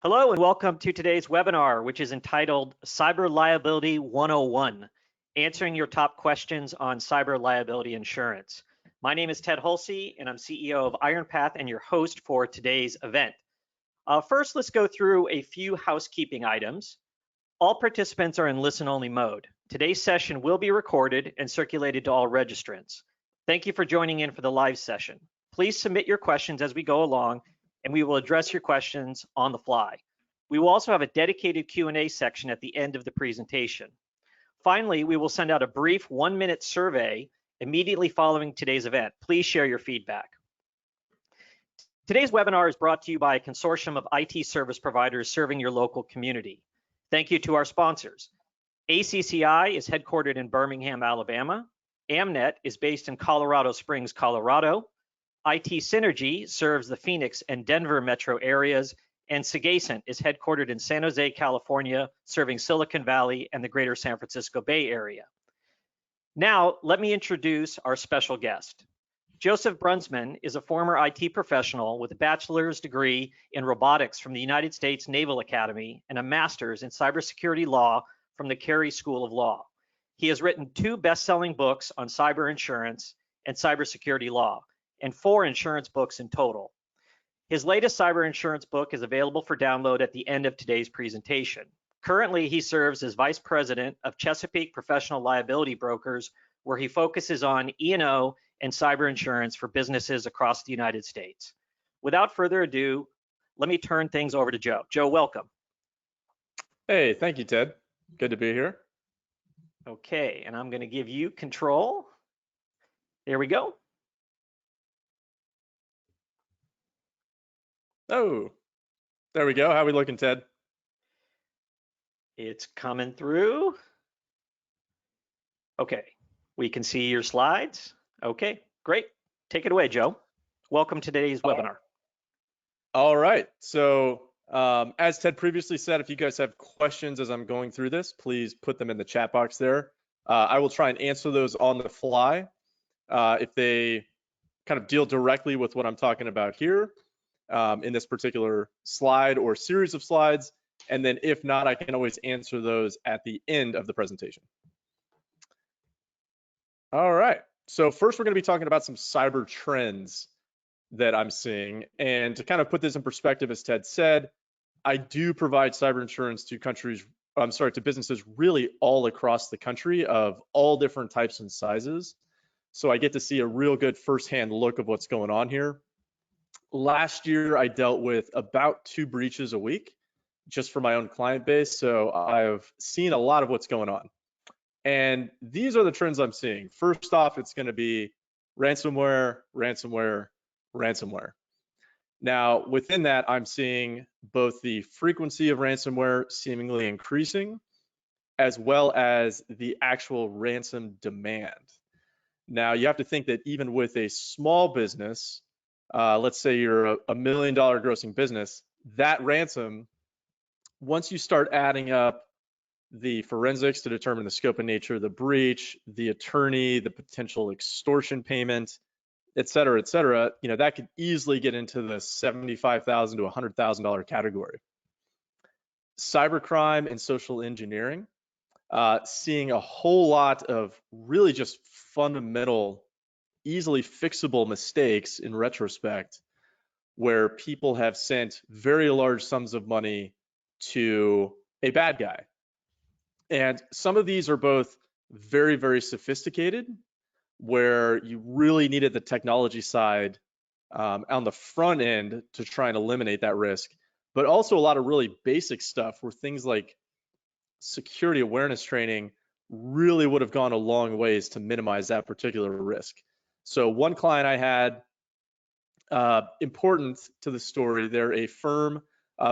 Hello and welcome to today's webinar, which is entitled Cyber Liability 101, Answering Your Top Questions on Cyber Liability Insurance. My name is Ted Hulsey and I'm CEO of IronPath and your host for today's event. First, let's go through a few housekeeping items. All participants are in listen-only mode. Today's session will be recorded and circulated to all registrants. Thank you for joining in for the live session. Please submit your questions as we go along, and we will address your questions on the fly. We will also have a dedicated Q&A section at the end of the presentation. Finally, we will send out a brief 1-minute survey immediately following today's event. Please share your feedback. Today's webinar is brought to you by a consortium of IT service providers serving your local community. Thank you to our sponsors. ACCI is headquartered in Birmingham, Alabama. Amnet is based in Colorado Springs, Colorado. IT Synergy serves the Phoenix and Denver metro areas, and Sagacent is headquartered in San Jose, California, serving Silicon Valley and the greater San Francisco Bay Area. Now, let me introduce our special guest. Joseph Brunsman is a former IT professional with a bachelor's degree in robotics from the United States Naval Academy and a master's in cybersecurity law from the Carey School of Law. He has written 2 best-selling books on cyber insurance and cybersecurity law, and 4 insurance books in total. His latest cyber insurance book is available for download at the end of today's presentation. Currently, he serves as Vice President of Chesapeake Professional Liability Brokers, where he focuses on E&O and cyber insurance for businesses across the United States. Without further ado, let me turn things over to Joe. Joe, welcome. Hey, thank you, Ted. Good to be here. Okay, and I'm going to give you control. There we go. Oh, there we go. How are we looking, Ted? It's coming through. Okay, we can see your slides. Okay, great. Take it away, Joe. Welcome to today's webinar. All right. So as Ted previously said, if you guys have questions as I'm going through this, please put them in the chat box there. I will try and answer those on the fly. If they kind of deal directly with what I'm talking about here, in this particular slide or series of slides, and then if not, I can always answer those at the end of the presentation. All right, so first we're going to be talking about some cyber trends that I'm seeing, and to kind of put this in perspective, as Ted said, I do provide cyber insurance to businesses really all across the country of all different types and sizes, so I get to see a real good firsthand look of what's going on here. Last year, I dealt with about 2 breaches a week just for my own client base. So I've seen a lot of what's going on. And these are the trends I'm seeing. First off, it's going to be ransomware, ransomware, ransomware. Now, within that, I'm seeing both the frequency of ransomware seemingly increasing, as well as the actual ransom demand. Now, you have to think that even with a small business, let's say you're a $1 million grossing business, that ransom, once you start adding up the forensics to determine the scope and nature of the breach, the attorney, the potential extortion payment, et cetera, that could easily get into the $75,000 to $100,000 category. Cybercrime and social engineering, seeing a whole lot of really just fundamental, easily fixable mistakes in retrospect, where people have sent very large sums of money to a bad guy. And some of these are both very, very sophisticated, where you really needed the technology side on the front end to try and eliminate that risk, but also a lot of really basic stuff where things like security awareness training really would have gone a long ways to minimize that particular risk. So one client I had, important to the story, they're a firm,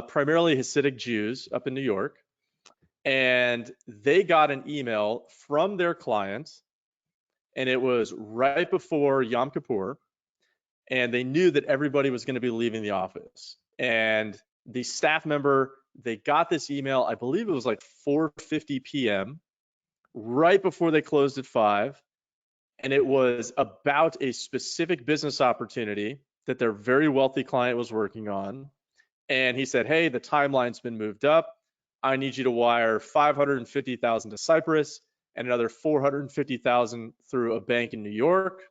primarily Hasidic Jews up in New York, and they got an email from their client, and it was right before Yom Kippur, and they knew that everybody was going to be leaving the office. And the staff member, they got this email, I believe it was like 4:50 p.m., right before they closed at 5. And it was about a specific business opportunity that their very wealthy client was working on. And he said, hey, the timeline's been moved up. I need you to wire 550,000 to Cyprus and another 450,000 through a bank in New York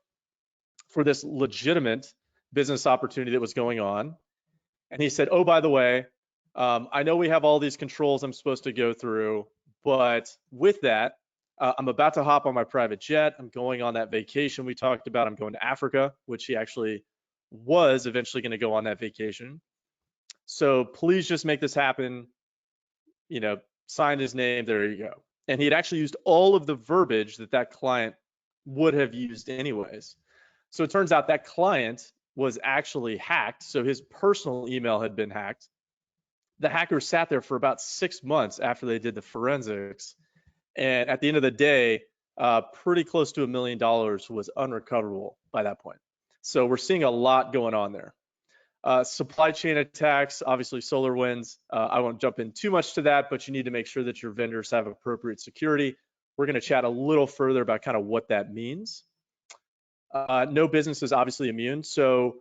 for this legitimate business opportunity that was going on. And he said, oh, by the way, I know we have all these controls I'm supposed to go through, but with that, I'm about to hop on my private jet. I'm going on that vacation we talked about. I'm going to Africa, which he actually was eventually going to go on that vacation. So please just make this happen. Signed his name. There you go. And he had actually used all of the verbiage that client would have used anyways. So it turns out that client was actually hacked. So his personal email had been hacked. The hackers sat there for about 6 months after they did the forensics. And at the end of the day, pretty close to $1 million was unrecoverable by that point. So we're seeing a lot going on there. Supply chain attacks, obviously SolarWinds. I won't jump in too much to that, but you need to make sure that your vendors have appropriate security. We're going to chat a little further about kind of what that means. No business is obviously immune. So,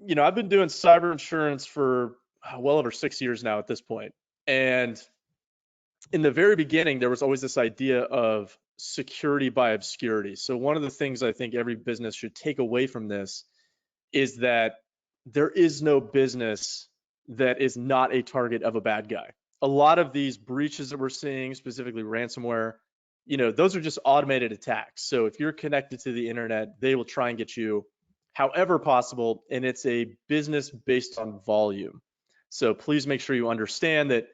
I've been doing cyber insurance for well over 6 years now at this point. And in the very beginning, there was always this idea of security by obscurity. So one of the things I think every business should take away from this is that there is no business that is not a target of a bad guy. A lot of these breaches that we're seeing, specifically ransomware, those are just automated attacks. So if you're connected to the internet, they will try and get you however possible, and it's a business based on volume. So please make sure you understand that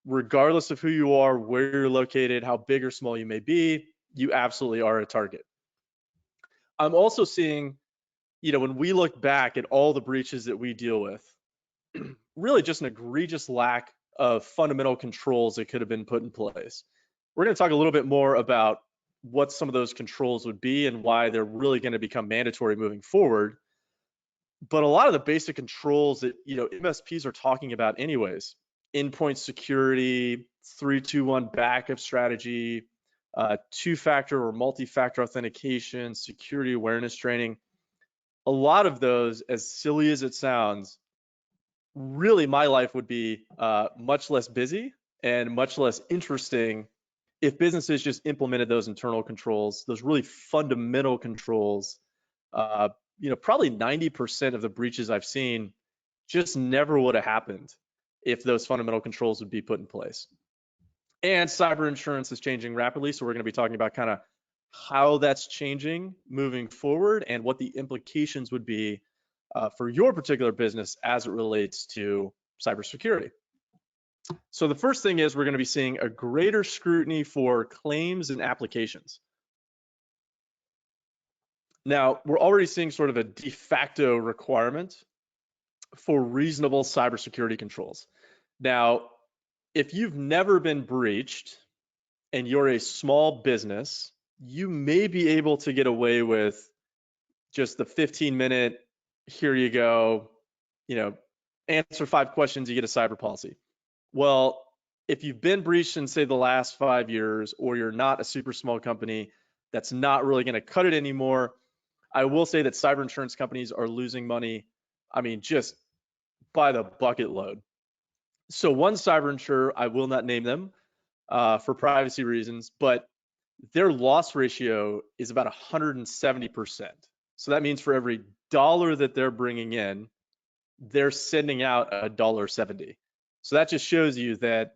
regardless of who you are, where you're located, how big or small you may be, you absolutely are a target. I'm also seeing, when we look back at all the breaches that we deal with, really just an egregious lack of fundamental controls that could have been put in place. We're going to talk a little bit more about what some of those controls would be and why they're really going to become mandatory moving forward. But a lot of the basic controls that MSPs are talking about anyways, endpoint security, 3-2-1 backup strategy, two-factor or multi-factor authentication, security awareness training, a lot of those, as silly as it sounds, really my life would be much less busy and much less interesting if businesses just implemented those internal controls, those really fundamental controls. Probably 90% of the breaches I've seen just never would have happened if those fundamental controls would be put in place. And cyber insurance is changing rapidly, so we're going to be talking about kind of how that's changing moving forward and what the implications would be for your particular business as it relates to cybersecurity. So the first thing is we're going to be seeing a greater scrutiny for claims and applications. Now, we're already seeing sort of a de facto requirement for reasonable cybersecurity controls. Now, if you've never been breached and you're a small business, you may be able to get away with just the 15-minute, here you go, answer 5 questions, you get a cyber policy. Well, if you've been breached in, say, the last 5 years, or you're not a super small company, that's not really going to cut it anymore. I will say that cyber insurance companies are losing money, just by the bucket load. So one cyber insurer, I will not name them for privacy reasons, but their loss ratio is about 170%. So that means for every dollar that they're bringing in, they're sending out $1.70. So that just shows you that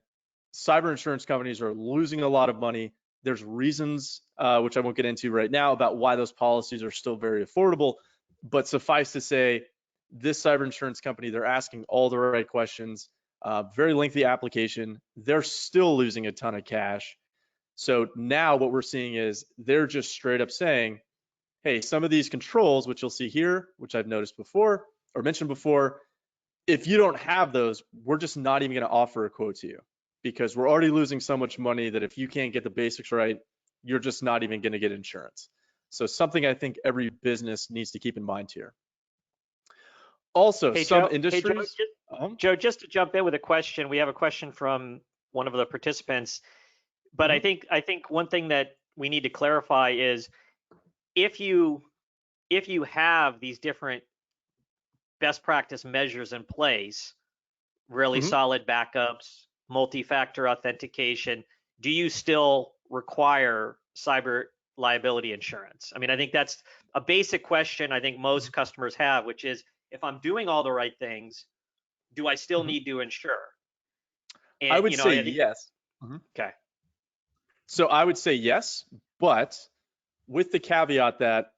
cyber insurance companies are losing a lot of money. There's reasons, which I won't get into right now, about why those policies are still very affordable. But suffice to say, this cyber insurance company, they're asking all the right questions, very lengthy application. They're still losing a ton of cash. So now what we're seeing is they're just straight up saying, hey, some of these controls, which you'll see here, which I've noticed before or mentioned before, if you don't have those, we're just not even going to offer a quote to you, because we're already losing so much money that if you can't get the basics right, you're just not even going to get insurance. So something I think every business needs to keep in mind here. Also, some industries. Joe, just to jump in with a question, we have a question from one of the participants, but I think one thing that we need to clarify is if you have these different best practice measures in place, really Mhm. solid backups, multi-factor authentication, do you still require cyber liability insurance? I mean, I think that's a basic question I think most customers have, which is, if I'm doing all the right things, do I still Mhm. need to insure? I And, would say I think that, yes. Mhm. okay. So I would say yes, but with the caveat that,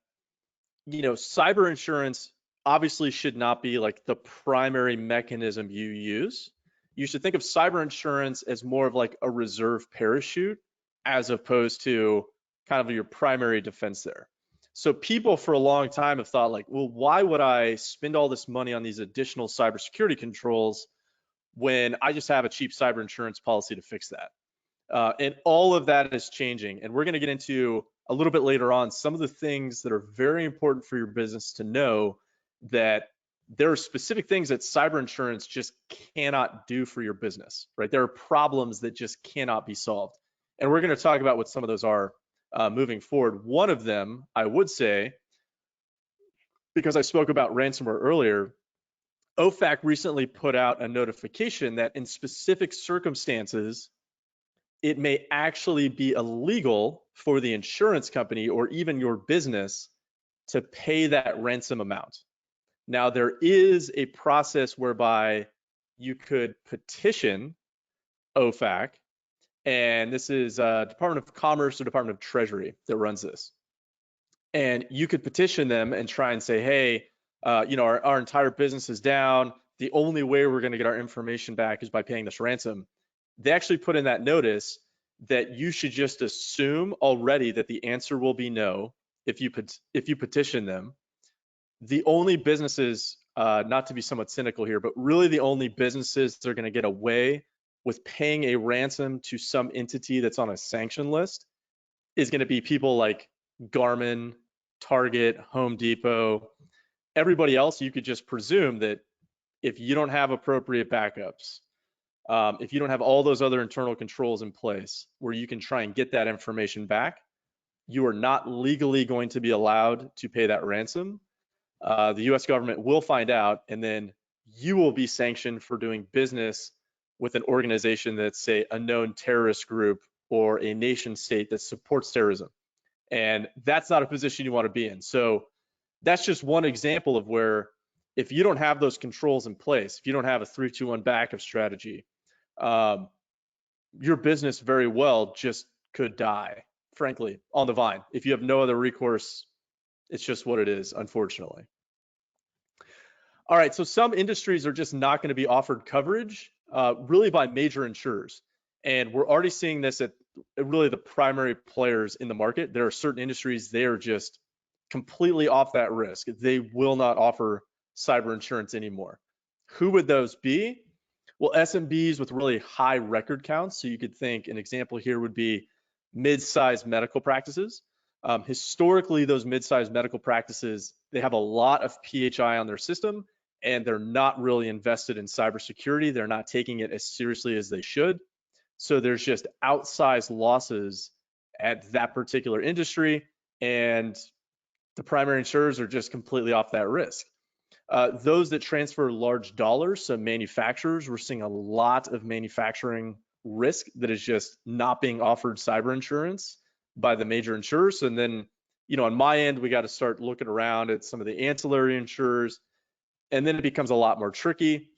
cyber insurance obviously should not be like the primary mechanism you use. You should think of cyber insurance as more of like a reserve parachute as opposed to kind of your primary defense there. So people for a long time have thought like, well, why would I spend all this money on these additional cybersecurity controls when I just have a cheap cyber insurance policy to fix that? And all of that is changing. And we're going to get into a little bit later on some of the things that are very important for your business to know, that there are specific things that cyber insurance just cannot do for your business, right? There are problems that just cannot be solved. And we're going to talk about what some of those are moving forward. One of them, I would say, because I spoke about ransomware earlier, OFAC recently put out a notification that in specific circumstances, it may actually be illegal for the insurance company or even your business to pay that ransom amount. Now, there is a process whereby you could petition OFAC, and this is Department of Commerce or Department of Treasury that runs this. And you could petition them and try and say, hey, our entire business is down. The only way we're going to get our information back is by paying this ransom. They actually put in that notice that you should just assume already that the answer will be no if you petition them. The only businesses, not to be somewhat cynical here, but really the only businesses that are going to get away with paying a ransom to some entity that's on a sanction list is going to be people like Garmin, Target, Home Depot. Everybody else, you could just presume that if you don't have appropriate backups, if you don't have all those other internal controls in place where you can try and get that information back, you are not legally going to be allowed to pay that ransom. The US government will find out, and then you will be sanctioned for doing business with an organization that's, say, a known terrorist group or a nation state that supports terrorism. And that's not a position you want to be in. So that's just one example of where, if you don't have those controls in place, if you don't have a 3-2-1 backup strategy, your business very well just could die, frankly, on the vine. If you have no other recourse, it's just what it is, unfortunately. All right, so some industries are just not going to be offered coverage really by major insurers. And we're already seeing this at really the primary players in the market. There are certain industries, they are just completely off that risk. They will not offer cyber insurance anymore. Who would those be? Well, SMBs with really high record counts. So you could think an example here would be mid-sized medical practices. Historically, those mid-sized medical practices, they have a lot of PHI on their system, and they're not really invested in cybersecurity. They're not taking it as seriously as they should. So there's just outsized losses at that particular industry, and the primary insurers are just completely off that risk. Those that transfer large dollars, so manufacturers, we're seeing a lot of manufacturing risk that is just not being offered cyber insurance by the major insurers. And then, on my end, we got to start looking around at some of the ancillary insurers, and then it becomes a lot more tricky.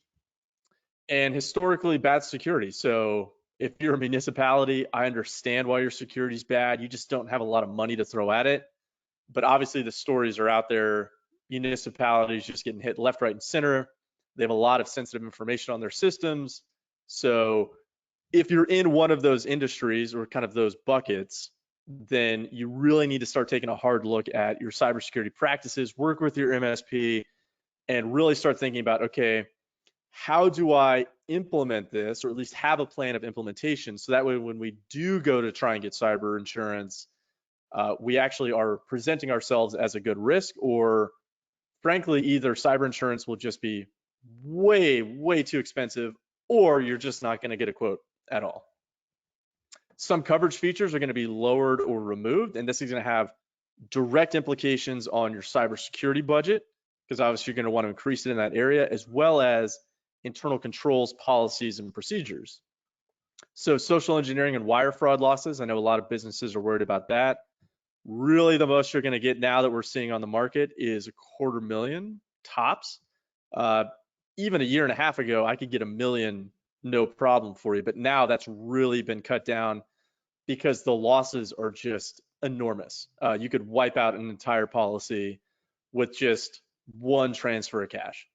And historically, bad security. So if you're a municipality, I understand why your security is bad. You just don't have a lot of money to throw at it. But obviously, the stories are out there. Municipalities just getting hit left, right, and center. They have a lot of sensitive information on their systems. So if you're in one of those industries or kind of those buckets, then you really need to start taking a hard look at your cybersecurity practices, work with your MSP, and really start thinking about, okay, how do I implement this, or at least have a plan of implementation, so that way when we do go to try and get cyber insurance, we actually are presenting ourselves as a good risk, or frankly, either cyber insurance will just be way, way too expensive, or you're just not going to get a quote at all. Some coverage features are going to be lowered or removed, and this is going to have direct implications on your cybersecurity budget. because obviously you're going to want to increase it in that area, as well as internal controls, policies, and procedures. So social engineering and wire fraud losses, I know a lot of businesses are worried about that. Really, the most you're going to get now that we're seeing on the market is $250,000 tops. Even a year and a half ago, I could get $1 million, no problem for you. But now that's really been cut down because the losses are just enormous. You could wipe out an entire policy with just one transfer of cash.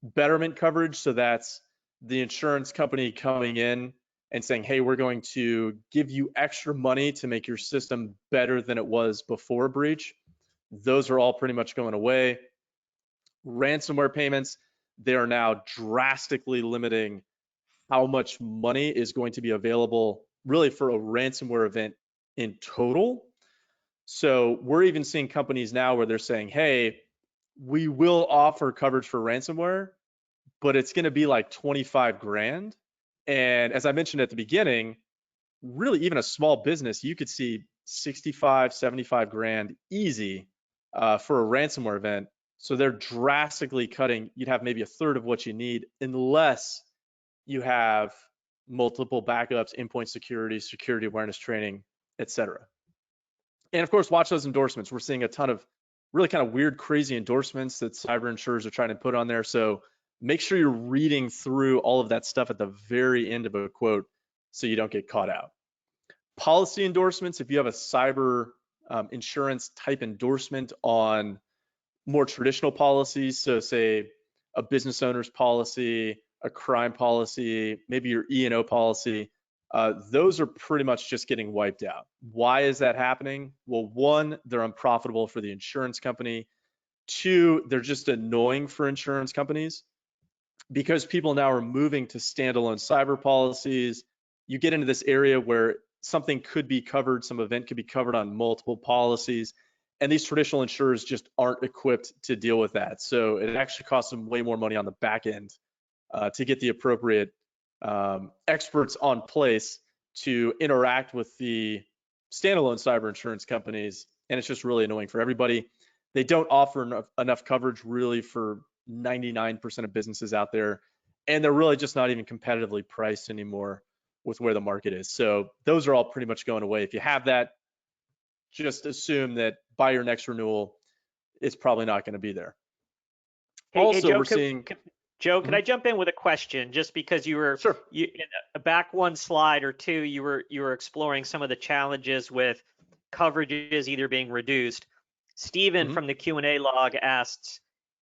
Betterment coverage, so that's the insurance company coming in and saying, hey, we're going to give you extra money to make your system better than it was before a breach. Those are all pretty much going away. Ransomware payments, they are now drastically limiting how much money is going to be available really for a ransomware event in total. So we're even seeing companies now where they're saying, hey, we will offer coverage for ransomware, but it's going to be like 25 grand. And as I mentioned at the beginning, really even a small business, you could see 65, 75 grand easy for a ransomware event. So they're drastically cutting. You'd have maybe a third of what you need unless you have multiple backups, endpoint security, security awareness training, etc. And of course, watch those endorsements. We're seeing a ton of really kind of weird, crazy endorsements that cyber insurers are trying to put on there. So make sure you're reading through all of that stuff at the very end of a quote so you don't get caught out. Policy endorsements, if you have a cyber insurance type endorsement on more traditional policies, so say a business owner's policy, a crime policy, maybe your E&O policy, those are pretty much just getting wiped out. Why is that happening? Well, one, they're unprofitable for the insurance company. Two, they're just annoying for insurance companies because people now are moving to standalone cyber policies. You get into this area where something could be covered, some event could be covered on multiple policies, and these traditional insurers just aren't equipped to deal with that. So it actually costs them way more money on the back end to get the appropriate experts on place to interact with the standalone cyber insurance companies, and it's just really annoying for everybody. They don't offer enough coverage really for 99% of businesses out there, and they're really just not even competitively priced anymore with where the market is. So those are all pretty much going away. If you have that, just assume that by your next renewal, it's probably not going to be there. Hey, Joe, we're seeing. Joe, could I jump in with a question? Just because you were Sure. in back one slide or two, you were exploring some of the challenges with coverages either being reduced. Stephen from the Q&A log asks,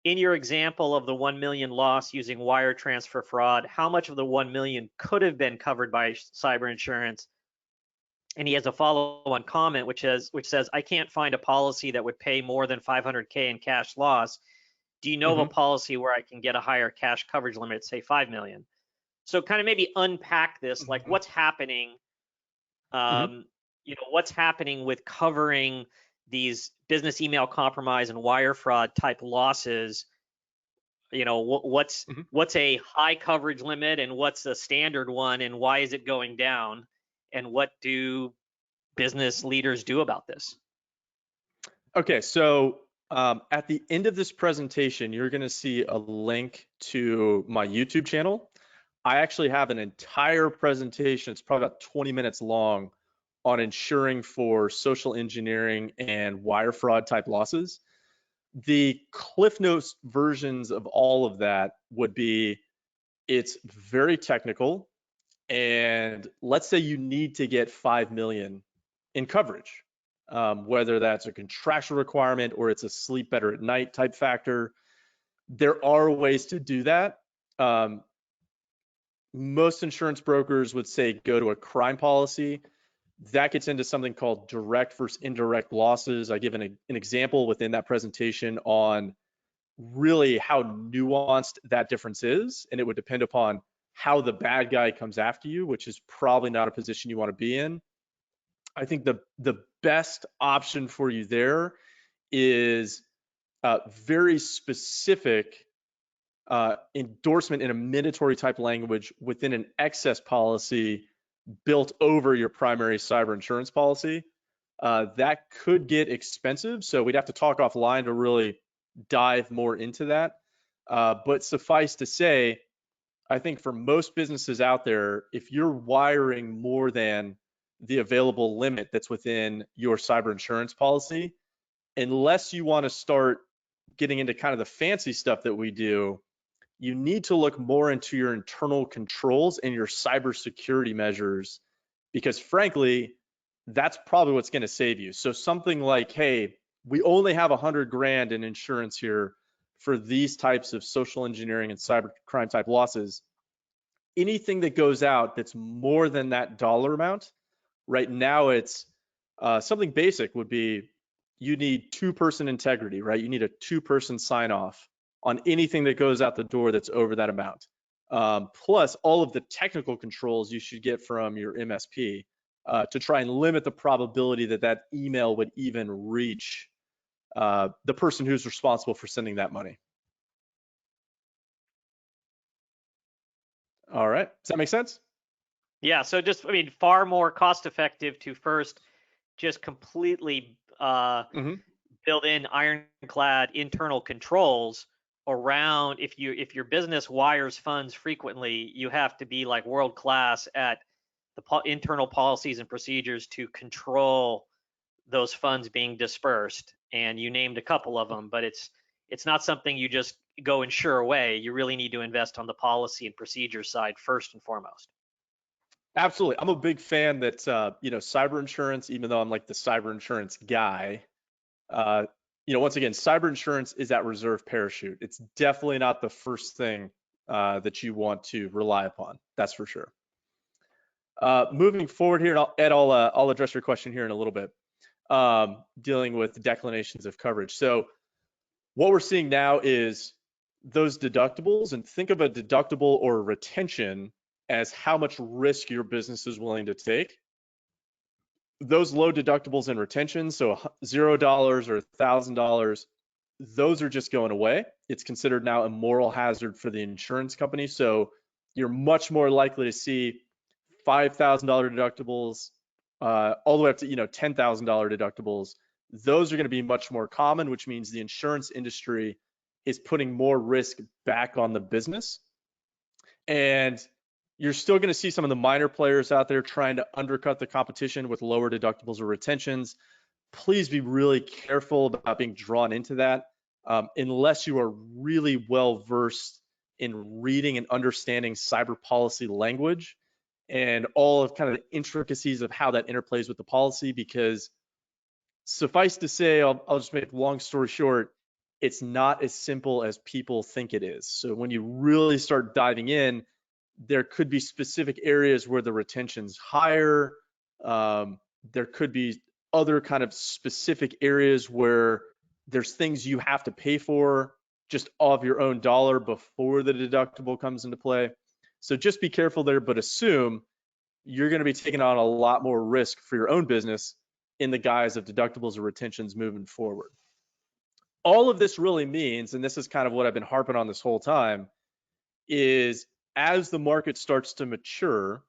in your example of the 1 million loss using wire transfer fraud, how much of the 1 million could have been covered by cyber insurance? And he has a follow-on comment which says, I can't find a policy that would pay more than 500K in cash loss. Do you know of a policy where I can get a higher cash coverage limit, say 5 million? So kind of maybe unpack this, like what's happening, what's happening with covering these business email compromise and wire fraud type losses. What's a high coverage limit and what's a standard one, and why is it going down? And what do business leaders do about this? Okay, so at the end of this presentation, you're going to see a link to my YouTube channel. I actually have an entire presentation. It's probably about 20 minutes long on insuring for social engineering and wire fraud type losses. The Cliff Notes versions of all of that would be, it's very technical. And let's say you need to get 5 million in coverage, whether that's a contractual requirement or it's a sleep better at night type factor. There are ways to do that. Most insurance brokers would say go to a crime policy. That gets into something called direct versus indirect losses. I give an example within that presentation on really how nuanced that difference is, and it would depend upon how the bad guy comes after you, which is probably not a position you want to be in. I think the best option for you there is very specific endorsement in a mandatory type language within an excess policy built over your primary cyber insurance policy. That could get expensive, so we'd have to talk offline to really dive more into that. But suffice to say, I think for most businesses out there, if you're wiring more than the available limit that's within your cyber insurance policy, unless you want to start getting into kind of the fancy stuff that we do, you need to look more into your internal controls and your cybersecurity measures, because frankly, that's probably what's going to save you. So something like, hey, we only have 100 grand in insurance here for these types of social engineering and cyber crime type losses. Anything that goes out that's more than that dollar amount, right now it's something basic would be you need two-person integrity, right? You need a two-person sign off on anything that goes out the door that's over that amount. Plus all of the technical controls you should get from your MSP to try and limit the probability that that email would even reach the person who's responsible for sending that money. All right, does that make sense? Yeah, so just, I mean, far more cost effective to first just completely build in ironclad internal controls around, if your business wires funds frequently, you have to be like world class at the internal policies and procedures to control those funds being dispersed. And you named a couple of them, but it's not something you just go insure away. You really need to invest on the policy and procedure side first and foremost. Absolutely. I'm a big fan that, cyber insurance, even though I'm like the cyber insurance guy, once again, cyber insurance is that reserve parachute. It's definitely not the first thing that you want to rely upon. That's for sure. Moving forward here, and Ed, I'll address your question here in a little bit, dealing with declinations of coverage. So what we're seeing now is those deductibles, and think of a deductible or a retention as how much risk your business is willing to take. Those low deductibles and retentions, so $0 or $1,000, those are just going away. It's considered now a moral hazard for the insurance company. So you're much more likely to see $5,000 deductibles, all the way up to $10,000 deductibles. Those are going to be much more common, which means the insurance industry is putting more risk back on the business. And you're still going to see some of the minor players out there trying to undercut the competition with lower deductibles or retentions. Please be really careful about being drawn into that, unless you are really well versed in reading and understanding cyber policy language and all of kind of the intricacies of how that interplays with the policy. Because suffice to say, I'll just make long story short, it's not as simple as people think it is. So when you really start diving in, there could be specific areas where the retention's higher. There could be other kind of specific areas where there's things you have to pay for just off your own dollar before the deductible comes into play. So just be careful there, but assume you're going to be taking on a lot more risk for your own business in the guise of deductibles or retentions moving forward. All of this really means, and this is kind of what I've been harping on this whole time, is as the market starts to mature,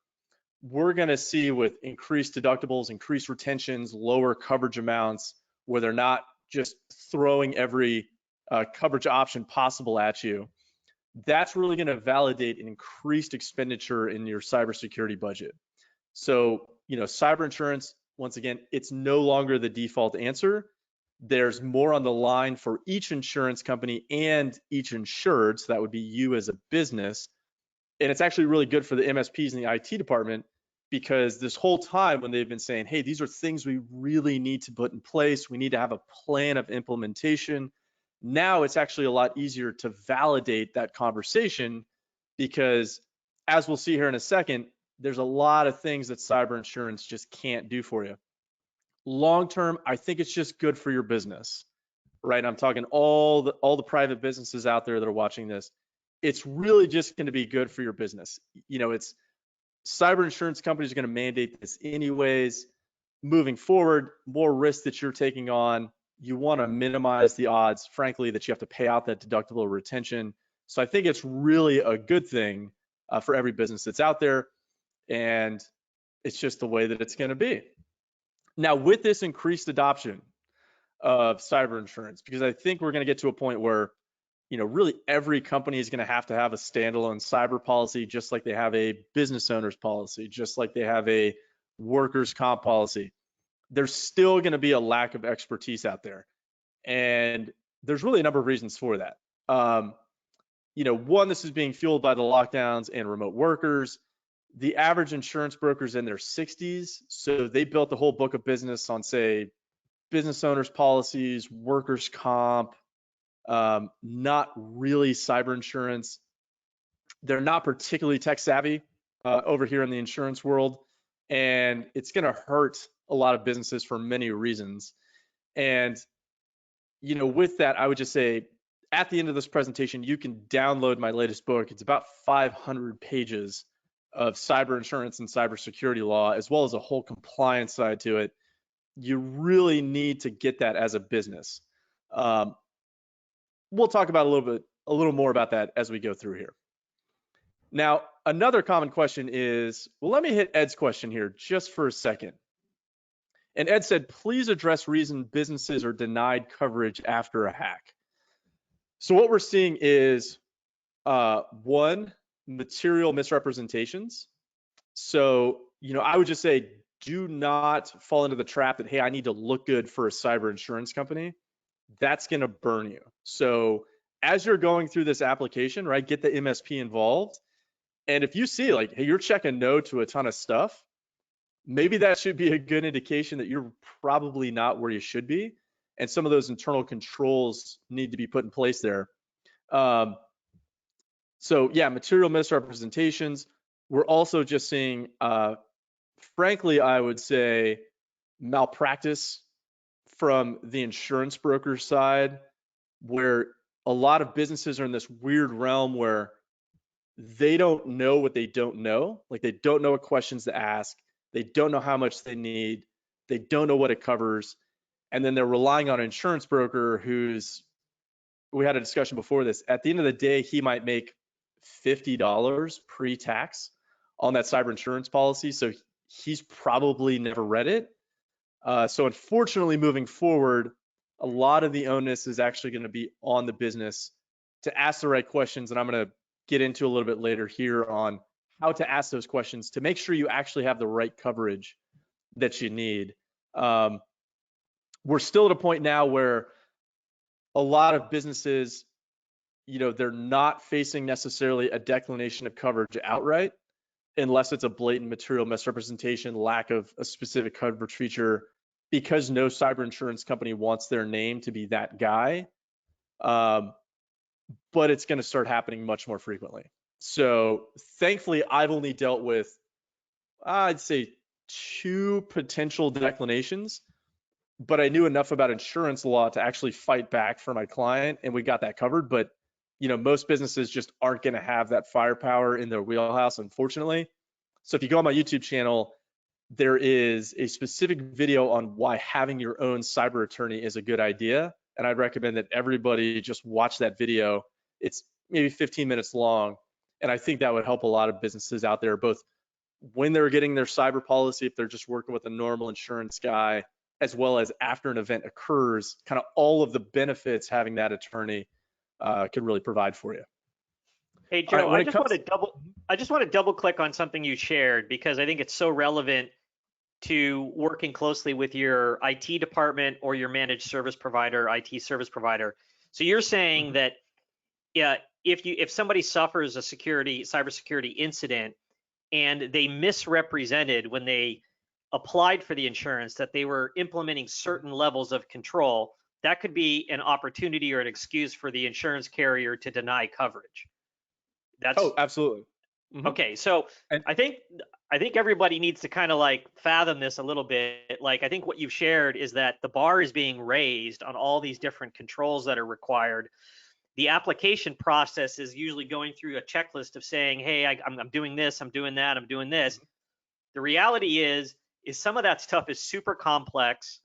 we're going to see with increased deductibles, increased retentions, lower coverage amounts, where they're not just throwing every coverage option possible at you. That's really going to validate an increased expenditure in your cybersecurity budget. So, cyber insurance, once again, it's no longer the default answer. There's more on the line for each insurance company and each insured, so that would be you as a business. And it's actually really good for the MSPs and the IT department, because this whole time when they've been saying, hey, these are things we really need to put in place, we need to have a plan of implementation, now it's actually a lot easier to validate that conversation, because as we'll see here in a second, there's a lot of things that cyber insurance just can't do for you. Long term, I think it's just good for your business, right? I'm talking all the private businesses out there that are watching this. It's really just going to be good for your business. It's cyber insurance companies are going to mandate this anyways. Moving forward, more risk that you're taking on, you want to minimize the odds, frankly, that you have to pay out that deductible or retention. So I think it's really a good thing for every business that's out there, and it's just the way that it's going to be. Now, with this increased adoption of cyber insurance, because I think we're going to get to a point where, really every company is going to have a standalone cyber policy, just like they have a business owner's policy, just like they have a workers' comp policy. There's still going to be a lack of expertise out there. And there's really a number of reasons for that. One, this is being fueled by the lockdowns and remote workers. The average insurance broker's in their 60s, so they built the whole book of business on, say, business owners policies, workers' comp, not really cyber insurance. They're not particularly tech savvy over here in the insurance world, and it's going to hurt a lot of businesses for many reasons. And with that, I would just say at the end of this presentation, you can download my latest book. It's about 500 pages of cyber insurance and cybersecurity law, as well as a whole compliance side to it. You really need to get that as a business. We'll talk about a little more about that as we go through here. Now, another common question is, well, let me hit Ed's question here just for a second. And Ed said, please address reason businesses are denied coverage after a hack. So what we're seeing is, one, material misrepresentations. So, I would just say, do not fall into the trap that, hey, I need to look good for a cyber insurance company. That's going to burn you. So as you're going through this application, right, get the MSP involved. And if you see like, hey, you're checking no to a ton of stuff, maybe that should be a good indication that you're probably not where you should be. And some of those internal controls need to be put in place there. So yeah, material misrepresentations. We're also just seeing, frankly, I would say malpractice from the insurance broker side, where a lot of businesses are in this weird realm where they don't know what they don't know. Like they don't know what questions to ask. They don't know how much they need. They don't know what it covers. And then they're relying on an insurance broker we had a discussion before this. At the end of the day, he might make $50 pre-tax on that cyber insurance policy. So he's probably never read it. So unfortunately, moving forward, a lot of the onus is actually going to be on the business to ask the right questions. And I'm going to get into a little bit later here on how to ask those questions to make sure you actually have the right coverage that you need. We're still at a point now where a lot of businesses, they're not facing necessarily a declination of coverage outright, unless it's a blatant material misrepresentation, lack of a specific coverage feature, because no cyber insurance company wants their name to be that guy. But it's going to start happening much more frequently. So thankfully, I've only dealt with, I'd say, 2 potential declinations, but I knew enough about insurance law to actually fight back for my client, and we got that covered. But most businesses just aren't going to have that firepower in their wheelhouse, unfortunately. So if you go on my YouTube channel, there is a specific video on why having your own cyber attorney is a good idea. And I'd recommend that everybody just watch that video. It's maybe 15 minutes long. And I think that would help a lot of businesses out there, both when they're getting their cyber policy, if they're just working with a normal insurance guy, as well as after an event occurs, kind of all of the benefits having that attorney could really provide for you. Hey, Joe, I just want to double click on something you shared, because I think it's so relevant to working closely with your IT department or your managed service provider, IT service provider. So you're saying that if somebody suffers a cybersecurity incident and they misrepresented when they applied for the insurance that they were implementing certain levels of control, that could be an opportunity or an excuse for the insurance carrier to deny coverage. Absolutely. Mm-hmm. Okay, so I think everybody needs to kind of like fathom this a little bit. Like, I think what you've shared is that the bar is being raised on all these different controls that are required. The application process is usually going through a checklist of saying, hey, I'm doing this, I'm doing that, I'm doing this. The reality is some of that stuff is super complex,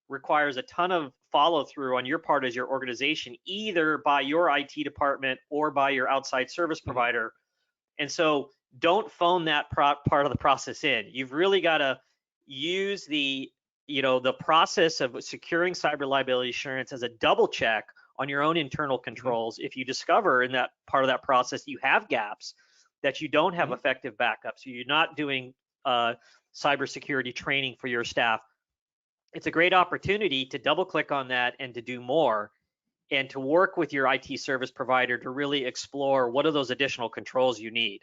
requires a ton of follow through on your part as your organization, either by your IT department or by your outside service provider. And so don't phone that part of the process in. You've really got to use the the process of securing cyber liability insurance as a double check on your own internal controls. If you discover in that part of that process you have gaps, that you don't have effective backups, so you're not doing cybersecurity training for your staff, it's a great opportunity to double click on that and to do more, and to work with your IT service provider to really explore what are those additional controls you need.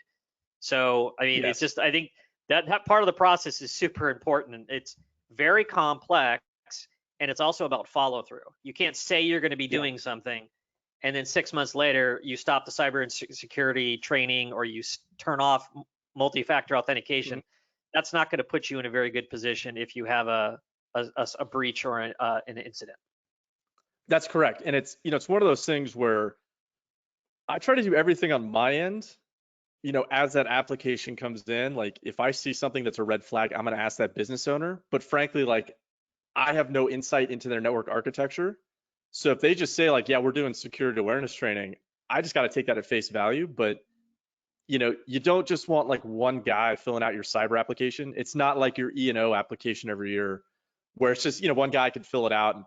So, I mean, it's just, I think that part of the process is super important. It's very complex, and it's also about follow through. You can't say you're going to be doing something, and then 6 months later you stop the cyber security training, or you turn off multi-factor authentication. That's not going to put you in a very good position if you have a breach or an incident. That's correct. And it's, it's one of those things where I try to do everything on my end, as that application comes in. Like, if I see something that's a red flag, I'm going to ask that business owner. But frankly, like, I have no insight into their network architecture. So if they just say, like, yeah, we're doing security awareness training, I just got to take that at face value. But you don't just want like one guy filling out your cyber application. It's not like your E&O application every year where it's just, one guy could fill it out and,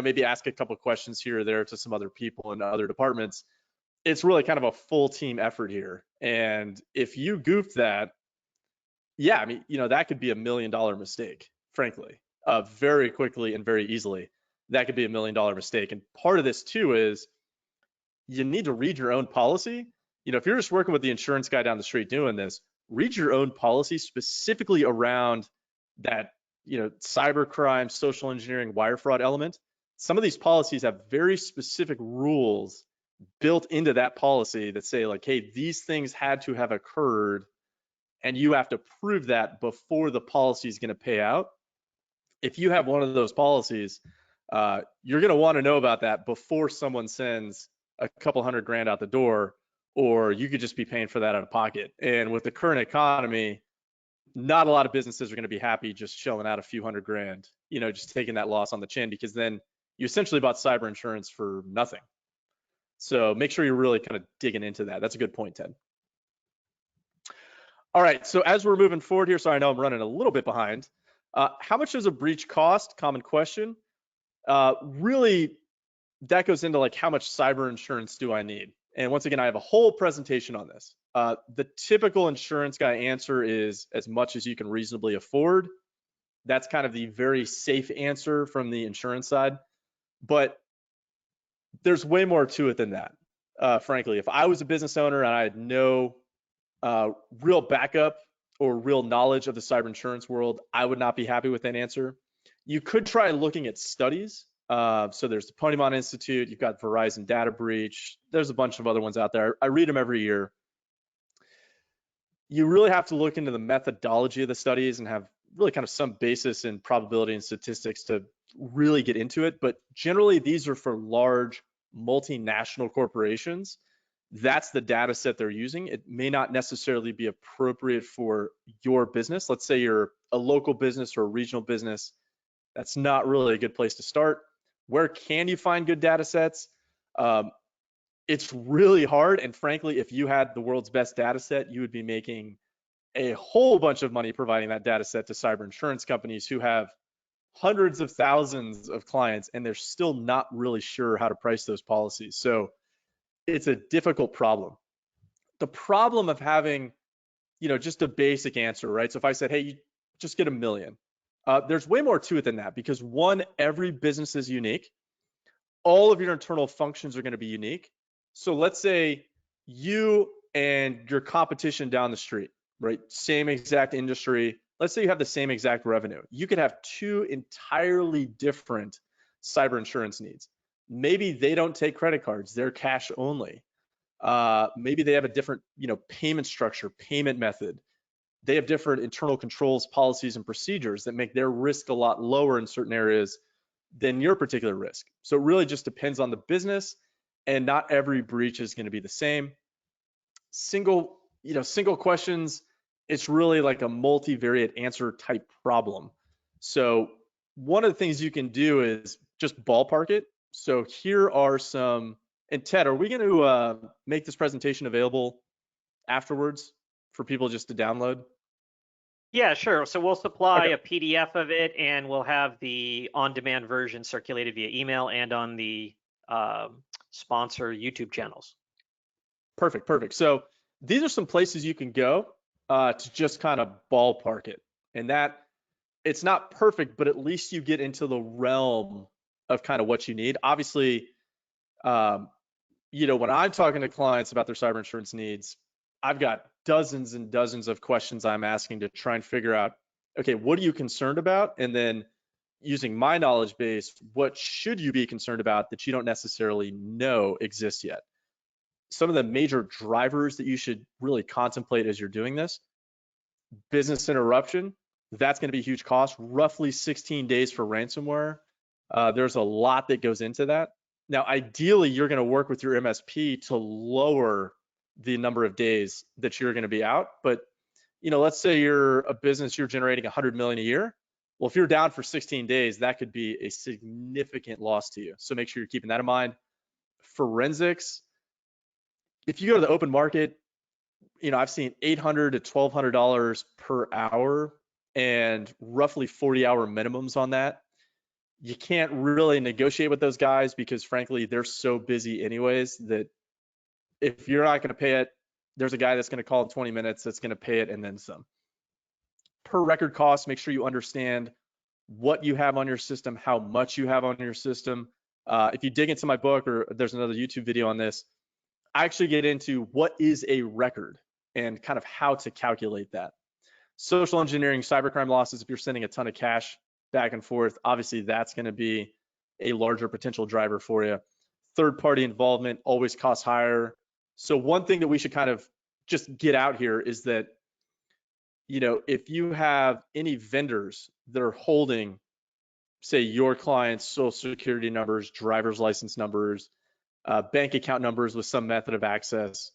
maybe ask a couple of questions here or there to some other people in other departments. It's really kind of a full team effort here. And if you goof that, I mean, that could be $1 million mistake, frankly, very quickly and very easily. That could be $1 million mistake. And part of this too is you need to read your own policy. If you're just working with the insurance guy down the street doing this, read your own policy specifically around that, cyber crime, social engineering, wire fraud element. Some of these policies have very specific rules built into that policy that say, like, hey, these things had to have occurred, and you have to prove that before the policy is going to pay out. If you have one of those policies, you're going to want to know about that before someone sends a couple $100,000 out the door, or you could just be paying for that out of pocket. And with the current economy, not a lot of businesses are going to be happy just shelling out a few $100,000, just taking that loss on the chin, because then you essentially bought cyber insurance for nothing. So make sure you're really kind of digging into that. That's a good point, Ted. All right, so as we're moving forward here, so I know I'm running a little bit behind. How much does a breach cost? Common question. Really, that goes into like, how much cyber insurance do I need? And once again, I have a whole presentation on this. The typical insurance guy answer is as much as you can reasonably afford. That's kind of the very safe answer from the insurance side. But there's way more to it than that. Frankly, if I was a business owner and I had no real backup or real knowledge of the cyber insurance world, I would not be happy with that answer. You could try looking at studies. So there's the Ponymon Institute, you've got Verizon Data Breach, there's a bunch of other ones out there. I read them every year. You really have to look into the methodology of the studies and have really kind of some basis in probability and statistics to really get into it. But generally, these are for large multinational corporations. That's the data set they're using. It may not necessarily be appropriate for your business. Let's say you're a local business or a regional business. That's not really a good place to start. Where can you find good data sets? It's really hard. And frankly, if you had the world's best data set, you would be making a whole bunch of money providing that data set to cyber insurance companies who have hundreds of thousands of clients, and they're still not really sure how to price those policies. So it's a difficult problem. The problem of having, just a basic answer, right? So if I said, hey, you just get $1 million, there's way more to it than that, because one, every business is unique. All of your internal functions are going to be unique. So let's say you and your competition down the street, right? Same exact industry. Let's say you have the same exact revenue. You could have two entirely different cyber insurance needs. Maybe they don't take credit cards, they're cash only. Maybe they have a different, payment structure, payment method. They have different internal controls, policies, and procedures that make their risk a lot lower in certain areas than your particular risk. So it really just depends on the business, and not every breach is going to be the same. Single questions, it's really like a multivariate answer type problem. So one of the things you can do is just ballpark it. So here are some, and Ted, are we going to make this presentation available afterwards for people just to download? Yeah, sure. So we'll supply Okay, a PDF of it, and we'll have the on-demand version circulated via email and on the sponsor YouTube channels. perfect, perfect. So these are some places you can go to just kind of ballpark it. And that it's not perfect, but at least you get into the realm of kind of what you need. Obviously, um, when I'm talking to clients about their cyber insurance needs, I've got dozens and dozens of questions I'm asking to try and figure out, okay, what are you concerned about? And then using my knowledge base, what should you be concerned about that you don't necessarily know exists yet? Some of the major drivers that you should really contemplate as you're doing this: business interruption, that's going to be a huge cost, roughly 16 days for ransomware. There's a lot that goes into that. Now, ideally, you're going to work with your MSP to lower the number of days that you're going to be out. But, let's say you're a business, you're generating 100 million a year. Well, if you're down for 16 days, that could be a significant loss to you. So make sure you're keeping that in mind. Forensics, if you go to the open market, I've seen $800 to $1,200 per hour and roughly 40-hour minimums on that. You can't really negotiate with those guys because frankly, they're so busy anyways that if you're not going to pay it, there's a guy that's going to call in 20 minutes that's going to pay it and then some. Per record cost, make sure you understand what you have on your system, how much you have on your system. If you dig into my book, or there's another YouTube video on this, I actually get into what is a record and kind of how to calculate that. Social engineering, cybercrime losses, if you're sending a ton of cash back and forth, obviously that's going to be a larger potential driver for you. Third party involvement always costs higher. So one thing that we should kind of just get out here is that, if you have any vendors that are holding, say, your client's social security numbers, driver's license numbers, bank account numbers with some method of access,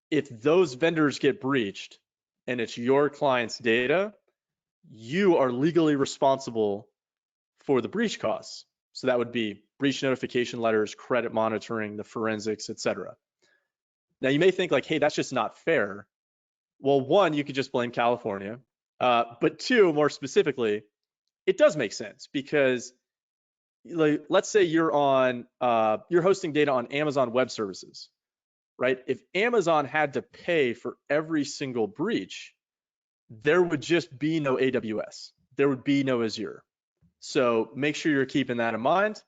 if those vendors get breached and it's your client's data, you are legally responsible for the breach costs. So that would be breach notification letters, credit monitoring, the forensics, etc. Now you may think like, hey, that's just not fair. Well, one, you could just blame California. But two, more specifically, it does make sense because like, let's say you're hosting data on Amazon Web Services, right? If Amazon had to pay for every single breach, there would just be no AWS. There would be no Azure. So make sure you're keeping that in mind.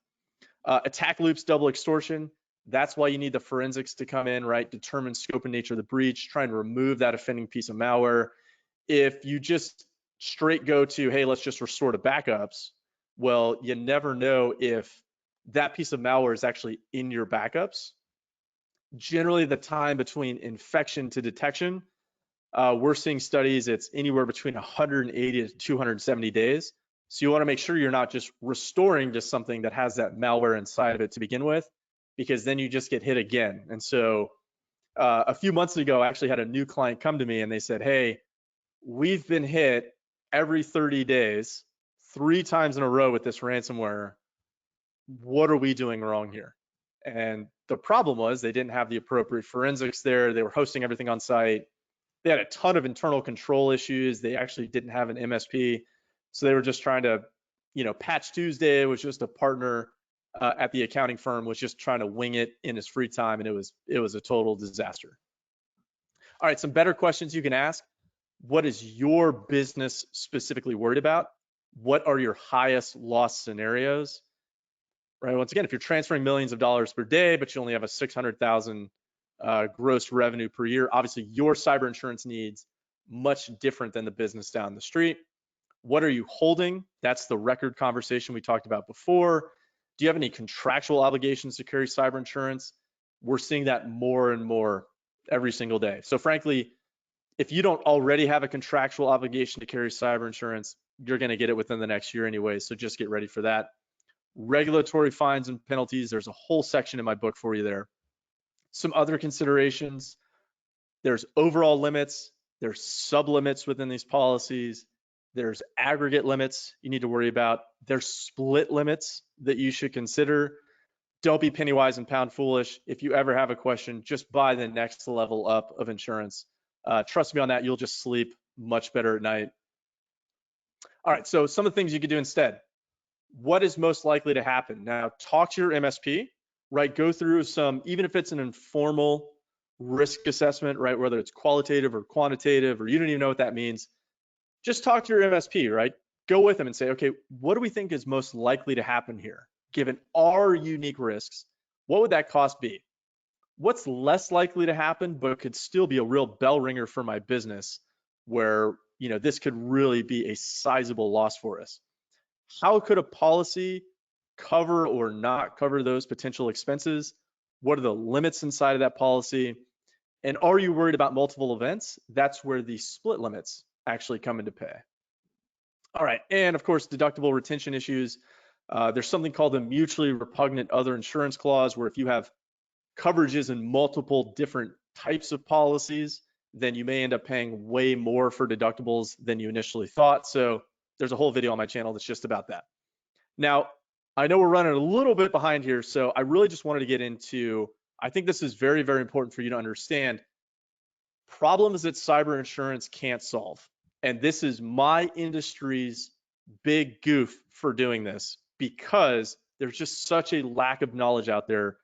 Attack loops, double extortion. That's why you need the forensics to come in, right? Determine scope and nature of the breach, try and remove that offending piece of malware. If you just straight go to, hey, let's just restore to backups, well, you never know if that piece of malware is actually in your backups. Generally, the time between infection to detection, we're seeing studies, it's anywhere between 180 to 270 days. So you want to make sure you're not just restoring to something that has that malware inside of it to begin with, because then you just get hit again. And so a few months ago, I actually had a new client come to me and they said, hey, we've been hit every 30 days, 3 times in a row with this ransomware. What are we doing wrong here? And the problem was they didn't have the appropriate forensics there. They were hosting everything on site. They had a ton of internal control issues. They actually didn't have an MSP. So they were just trying to, Patch Tuesday was just a partner at the accounting firm, was just trying to wing it in his free time, and it was a total disaster. All right, some better questions you can ask. What is your business specifically worried about? What are your highest loss scenarios? Right. Once again, if you're transferring millions of dollars per day, but you only have a 600,000 gross revenue per year, obviously your cyber insurance needs much different than the business down the street. What are you holding? That's the record conversation we talked about before. Do you have any contractual obligations to carry cyber insurance? We're seeing that more and more every single day. So frankly, if you don't already have a contractual obligation to carry cyber insurance, you're going to get it within the next year anyway. So just get ready for that. Regulatory fines and penalties, there's a whole section in my book for you there. Some other considerations: there's overall limits, there's sublimits within these policies, there's aggregate limits you need to worry about, there's split limits that you should consider. Don't be penny wise and pound foolish. If you ever have a question, just buy the next level up of insurance. Trust me on that, you'll just sleep much better at night. All right, so some of the things you could do instead. What is most likely to happen? Now, talk to your MSP, right? Go through some, even if it's an informal risk assessment, right? Whether it's qualitative or quantitative, or you don't even know what that means. Just talk to your MSP, right? Go with them and say, okay, what do we think is most likely to happen here? Given our unique risks, what would that cost be? What's less likely to happen, but could still be a real bell ringer for my business where, this could really be a sizable loss for us? How could a policy cover or not cover those potential expenses? What are the limits inside of that policy? And are you worried about multiple events? That's where the split limits actually come into play. All right, and of course, deductible retention issues. There's something called the mutually repugnant other insurance clause, where if you have coverages in multiple different types of policies, then you may end up paying way more for deductibles than you initially thought. So there's a whole video on my channel that's just about that. Now, I know we're running a little bit behind here, so I really just wanted to get into, I think this is very, very important for you to understand, problems that cyber insurance can't solve. And this is my industry's big goof for doing this, because there's just such a lack of knowledge out there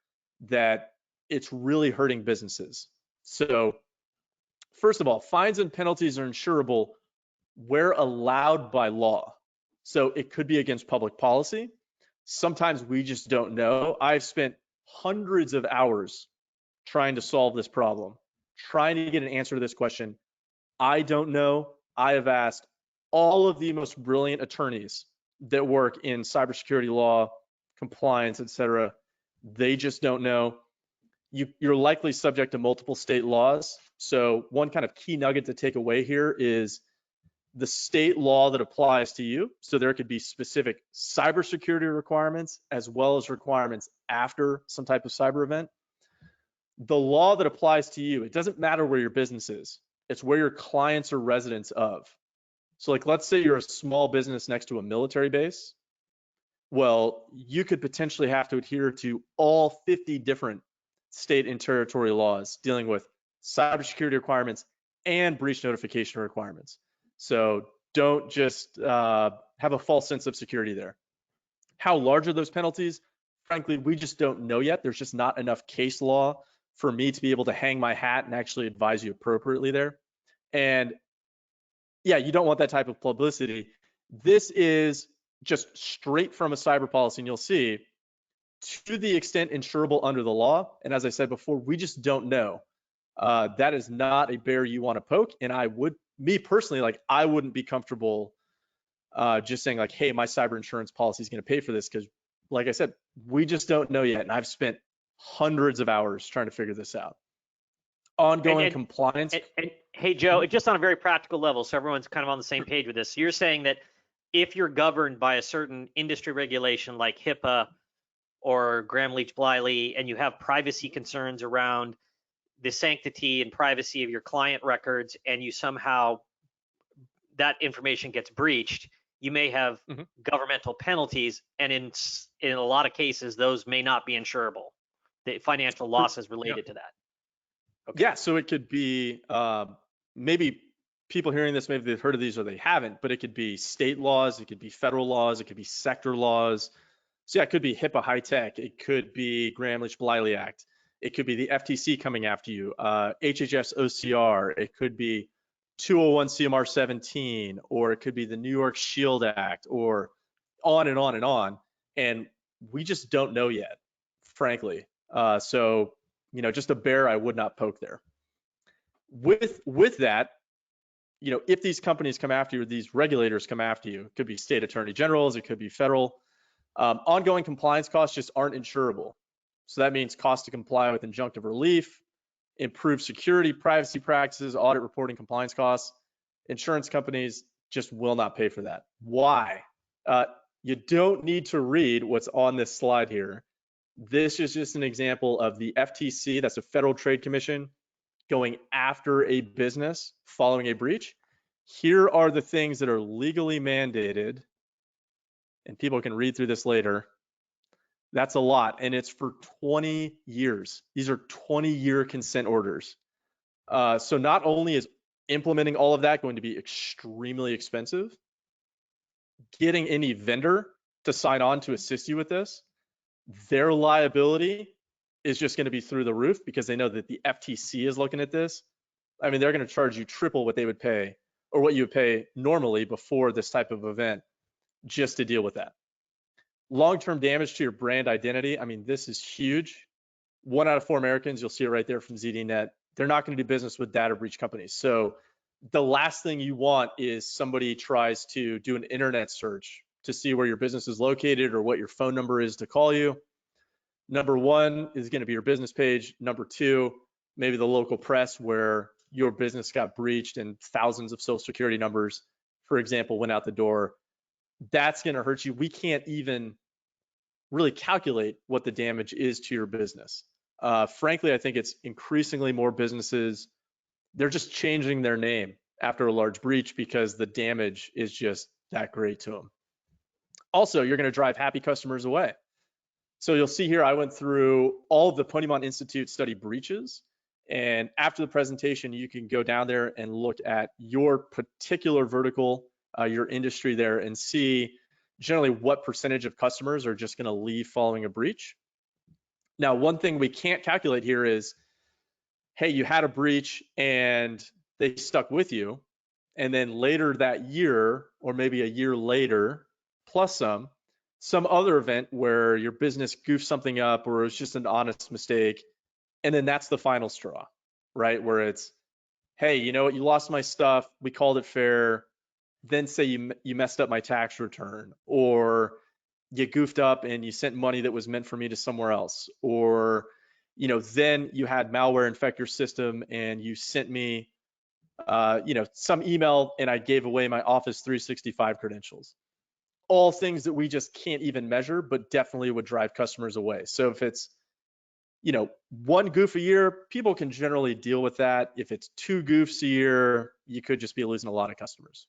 that it's really hurting businesses. So first of all, fines and penalties are insurable where allowed by law. So it could be against public policy. Sometimes we just don't know. I've spent hundreds of hours trying to solve this problem, trying to get an answer to this question. I don't know. I have asked all of the most brilliant attorneys that work in cybersecurity law, compliance, etc. They just don't know. You're likely subject to multiple state laws. So one kind of key nugget to take away here is the state law that applies to you. So there could be specific cybersecurity requirements as well as requirements after some type of cyber event. The law that applies to you, it doesn't matter where your business is. It's where your clients are residents of. So like, let's say you're a small business next to a military base. Well, you could potentially have to adhere to all 50 different state and territory laws dealing with cybersecurity requirements and breach notification requirements. So don't just have a false sense of security there. How large are those penalties? Frankly, we just don't know yet. There's just not enough case law for me to be able to hang my hat and actually advise you appropriately there. And yeah, you don't want that type of publicity. This is just straight from a cyber policy, and you'll see, to the extent insurable under the law, and as I said before, we just don't know. That is not a bear you want to poke, and me personally, like, I wouldn't be comfortable just saying like, hey, my cyber insurance policy is going to pay for this, because like I said, we just don't know yet, and I've spent hundreds of hours trying to figure this out. Ongoing compliance. And hey, Joe, just on a very practical level, so everyone's kind of on the same page with this. So you're saying that if you're governed by a certain industry regulation like HIPAA or Gramm-Leach-Bliley, and you have privacy concerns around the sanctity and privacy of your client records, and you somehow, that information gets breached, you may have governmental penalties, and in a lot of cases, those may not be insurable. The financial losses related to that. Okay. Yeah, so it could be, maybe people hearing this, maybe they've heard of these or they haven't, but it could be state laws, it could be federal laws, it could be sector laws. So yeah, it could be HIPAA high tech, it could be Gramm-Leach-Bliley Act, it could be the FTC coming after you, HHS OCR, it could be 201 CMR 17, or it could be the New York Shield Act, or on and on and on. And we just don't know yet, frankly. So, just a bear I would not poke there. With that, if these companies come after you, or these regulators come after you, it could be state attorney generals, it could be federal, ongoing compliance costs just aren't insurable. So that means cost to comply with injunctive relief, improved security, privacy practices, audit reporting, compliance costs. Insurance companies just will not pay for that. Why? You don't need to read what's on this slide here. This is just an example of the FTC, that's a Federal Trade Commission, going after a business following a breach. Here are the things that are legally mandated, and people can read through this later. That's a lot, and it's for 20 years. These are 20-year consent orders. So not only is implementing all of that going to be extremely expensive. Getting any vendor to sign on to assist you with this, their liability is just going to be through the roof because they know that the FTC is looking at this. I mean, they're going to charge you triple what they would pay or what you would pay normally before this type of event just to deal with that. Long-term damage to your brand identity. I mean, this is huge. 1 out of 4 Americans, you'll see it right there from ZDNet, they're not going to do business with data breach companies. So the last thing you want is somebody tries to do an internet search to see where your business is located or what your phone number is to call you. Number 1 is going to be your business page. Number 2, maybe the local press where your business got breached and thousands of social security numbers, for example, went out the door. That's going to hurt you. We can't even really calculate what the damage is to your business. Frankly, I think it's increasingly more businesses, they're just changing their name after a large breach because the damage is just that great to them. Also, you're going to drive happy customers away. So you'll see here, I went through all of the Ponemon Institute study breaches. And after the presentation, you can go down there and look at your particular vertical, your industry there, and see generally what percentage of customers are just going to leave following a breach. Now, one thing we can't calculate here is, hey, you had a breach and they stuck with you. And then later that year, or maybe a year later, plus some other event where your business goofed something up or it was just an honest mistake. And then that's the final straw, right? Where it's, hey, you know what, you lost my stuff, we called it fair. Then say you messed up my tax return, or you goofed up and you sent money that was meant for me to somewhere else, or then you had malware infect your system and you sent me some email and I gave away my Office 365 credentials. All things that we just can't even measure, but definitely would drive customers away. So if it's 1 goof a year, people can generally deal with that. If it's 2 goofs a year, you could just be losing a lot of customers.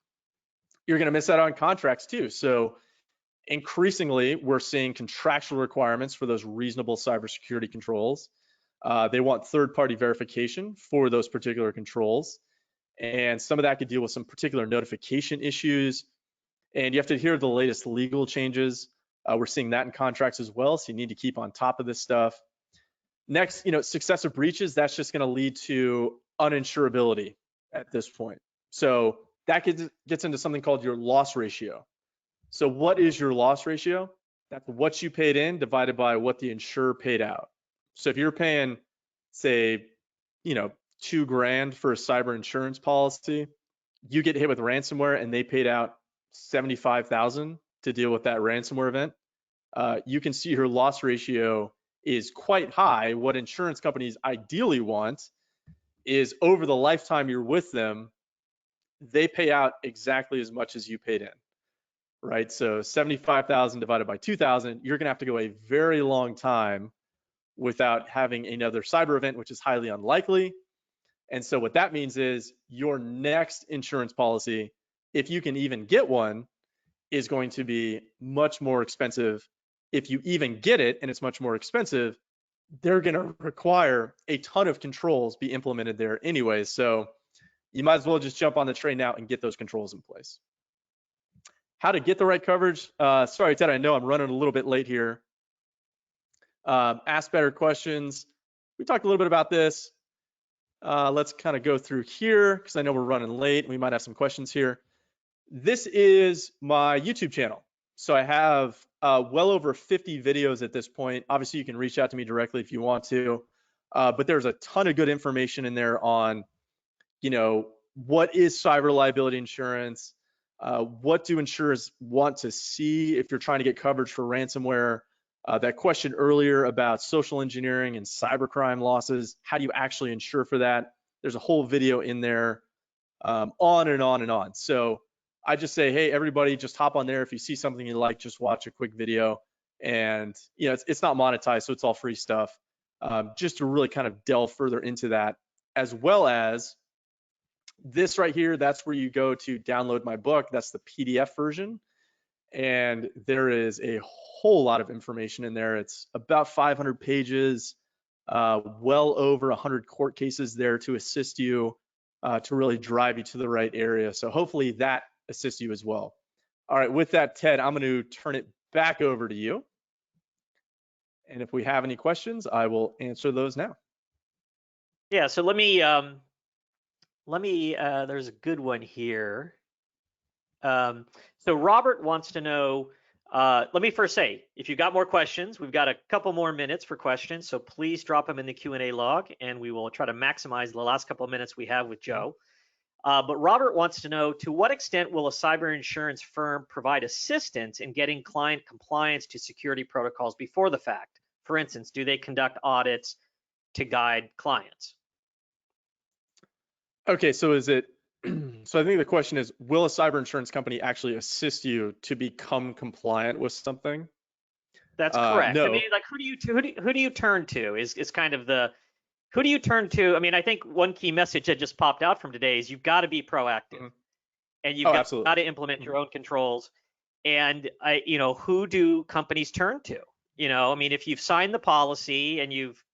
You're going to miss out on contracts too. So increasingly, we're seeing contractual requirements for those reasonable cybersecurity controls. They want third-party verification for those particular controls. And some of that could deal with some particular notification issues. And you have to adhere to the latest legal changes. We're seeing that in contracts as well. So you need to keep on top of this stuff. Next, successive breaches, that's just going to lead to uninsurability at this point. So that gets into something called your loss ratio. So what is your loss ratio? That's what you paid in divided by what the insurer paid out. So if you're paying, say, $2,000 for a cyber insurance policy, you get hit with ransomware and they paid out $75,000 to deal with that ransomware event. You can see your loss ratio is quite high. What insurance companies ideally want is over the lifetime you're with them, they pay out exactly as much as you paid in, right? So 75,000 divided by 2,000, you're gonna have to go a very long time without having another cyber event, which is highly unlikely. And so what that means is your next insurance policy, if you can even get one, is going to be much more expensive. If you even get it and it's much more expensive, they're gonna require a ton of controls be implemented there anyway. So you might as well just jump on the train now and get those controls in place. How to get the right coverage? Sorry, Ted, I know I'm running a little bit late here. Ask better questions. We talked a little bit about this. Let's kind of go through here because I know we're running late. We might have some questions here. This is my YouTube channel. So I have well over 50 videos at this point. Obviously, you can reach out to me directly if you want to, but there's a ton of good information in there on what is cyber liability insurance? What do insurers want to see if you're trying to get coverage for ransomware? That question earlier about social engineering and cybercrime losses, how do you actually insure for that? There's a whole video in there, on and on and on. So I just say, hey, everybody, just hop on there. If you see something you like, just watch a quick video. And it's not monetized, so it's all free stuff. Just to really kind of delve further into that, as well as this right here, that's where you go to download my book. That's the PDF version. And there is a whole lot of information in there. It's about 500 pages, well over 100 court cases there to assist you to really drive you to the right area. So hopefully that assists you as well. All right, with that, Ted, I'm going to turn it back over to you. And if we have any questions, I will answer those now. Yeah, so there's a good one here. So Robert wants to know, let me first say, if you've got more questions, we've got a couple more minutes for questions, so please drop them in the Q&A log, and we will try to maximize the last couple of minutes we have with Joe. But Robert wants to know, to what extent will a cyber insurance firm provide assistance in getting client compliance to security protocols before the fact? For instance, do they conduct audits to guide clients? Okay, so is it, so I think the question is, will a cyber insurance company actually assist you to become compliant with something? That's correct. I No. mean, like, who do you turn to is kind of the, who do you turn to? I mean, I think one key message that just popped out from today is you've got to be proactive, Mhm. and you've Oh, got absolutely. to implement your own controls. And who do companies turn to? I mean, if you've signed the policy and you've,